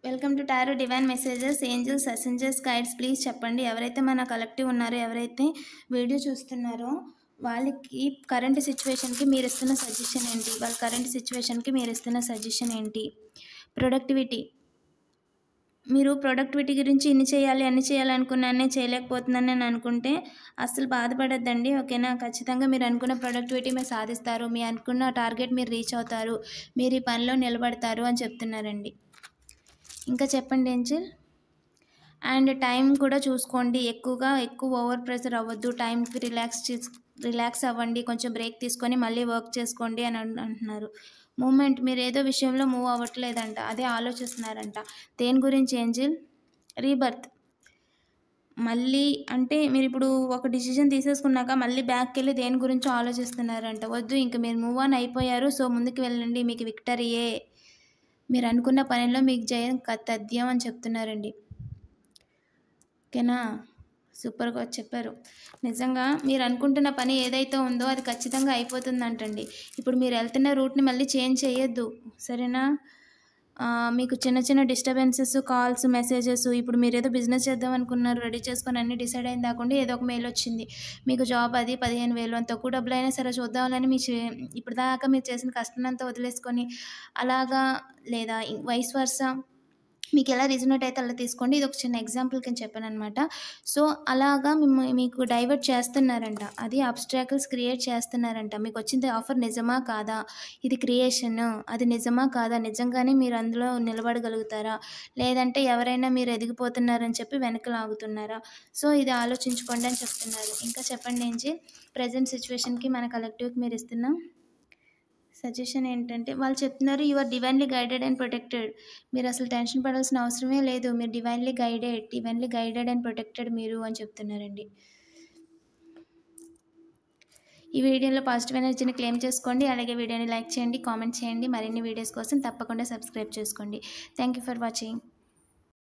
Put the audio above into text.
Welcome to tarot divine messages angels ascenders guides please చెప్పండి. ఎవరైతే మన కలెక్టివ్ ఉన్నారో, ఎవరైతే వీడియో చూస్తున్నారో వాళ్ళకి కరెంట్ సిచ్యువేషన్కి మీరు ఇస్తున్న సజెషన్ ఏంటి? వాళ్ళ కరెంట్ సిచ్యువేషన్కి మీరు ఇస్తున్న సజెషన్ ఏంటి? ప్రొడక్టివిటీ, మీరు ప్రొడక్టివిటీ గురించి ఇన్ని చేయాలి అన్ని చేయాలనుకున్నానే చేయలేకపోతున్నాను అని అనుకుంటే అస్సలు బాధపడద్దండి. ఓకేనా? ఖచ్చితంగా మీరు అనుకున్న ప్రొడక్టివిటీ మీరు సాధిస్తారు. మీ అనుకున్న టార్గెట్ మీరు రీచ్ అవుతారు. మీరు ఈ పనిలో నిలబడతారు అని చెప్తున్నారండి. ఇంకా చెప్పండి ఏంజల్. అండ్ టైం కూడా చూసుకోండి. ఎక్కువ ఓవర్ ప్రెషర్ అవ్వద్దు. టైంకి రిలాక్స్ అవ్వండి. కొంచెం బ్రేక్ తీసుకొని మళ్ళీ వర్క్ చేసుకోండి అని అంటున్నారు. మూమెంట్, మీరు ఏదో విషయంలో మూవ్ అవ్వట్లేదంట, అదే ఆలోచిస్తున్నారంట. దేని గురించి ఏంజల్? రీబర్త్. మళ్ళీ అంటే మీరు ఇప్పుడు ఒక డిసిజన్ తీసేసుకున్నాక మళ్ళీ బ్యాక్కి వెళ్ళి దేని గురించో ఆలోచిస్తున్నారంట. వద్దు, ఇంక మీరు మూవ్ ఆన్ అయిపోయారు. సో ముందుకు వెళ్ళండి, మీకు విక్టరీయే. మీరు అనుకున్న పనిలో మీకు జయం తథ్యం అని చెప్తున్నారండి. ఓకేనా? సూపర్గా చెప్పారు. నిజంగా మీరు అనుకుంటున్న పని ఏదైతే ఉందో అది ఖచ్చితంగా అయిపోతుందంటండి. ఇప్పుడు మీరు వెళ్తున్న రూట్ని మళ్ళీ చేంజ్ చేయొద్దు, సరేనా? మీకు చిన్న చిన్న డిస్టర్బెన్సెస్, కాల్స్, మెసేజెస్, ఇప్పుడు మీరు ఏదో బిజినెస్ చేద్దాం అనుకున్నారు, రెడీ చేసుకొని అన్నీ డిసైడ్ అయిన దాకుండా ఏదో ఒక మెయిల్ వచ్చింది, మీకు జాబ్ అది 15,000 అంత తక్కువ డబ్బులు అయినా సరే చూద్దామని ఇప్పుడు దాకా మీరు చేసిన కష్టం అంతా వదిలేసుకొని అలాగా, లేదా వైస్ వర్సా, మీకు ఎలా రిజనేట్ అయితే అలా తీసుకోండి. ఇది ఒక చిన్న ఎగ్జాంపుల్ కింద చెప్పాను అనమాట. సో అలాగా మీకు డైవర్ట్ చేస్తున్నారంట, అది అబ్స్ట్రాకిల్స్ క్రియేట్ చేస్తున్నారంట. మీకు వచ్చింది ఆఫర్ నిజమా కాదా, ఇది క్రియేషన్, అది నిజమా కాదా, నిజంగానే మీరు అందులో నిలబడగలుగుతారా, లేదంటే ఎవరైనా మీరు ఎదిగిపోతున్నారని చెప్పి వెనక లాగుతున్నారా? సో ఇది ఆలోచించుకోండి అని చెప్తున్నారు. ఇంకా చెప్పండి ఏంటి ప్రజెంట్ సిచ్యువేషన్కి మన కలెక్టివ్కి మీరు ఇస్తున్న సజెషన్ ఏంటంటే, వాళ్ళు చెప్తున్నారు you are divinely guided and protected. మీరు అసలు టెన్షన్ పడాల్సిన అవసరమే లేదు. మీరు డివైన్లీ గైడెడ్ అండ్ ప్రొటెక్టెడ్ మీరు అని చెప్తున్నారండి. ఈ వీడియోలో పాజిటివ్ ఎనర్జీని క్లెయిమ్ చేసుకోండి. అలాగే వీడియోని లైక్ చేయండి, కామెంట్ చేయండి. మరిన్ని వీడియోస్ కోసం తప్పకుండా సబ్స్క్రైబ్ చేసుకోండి. Thank you for watching.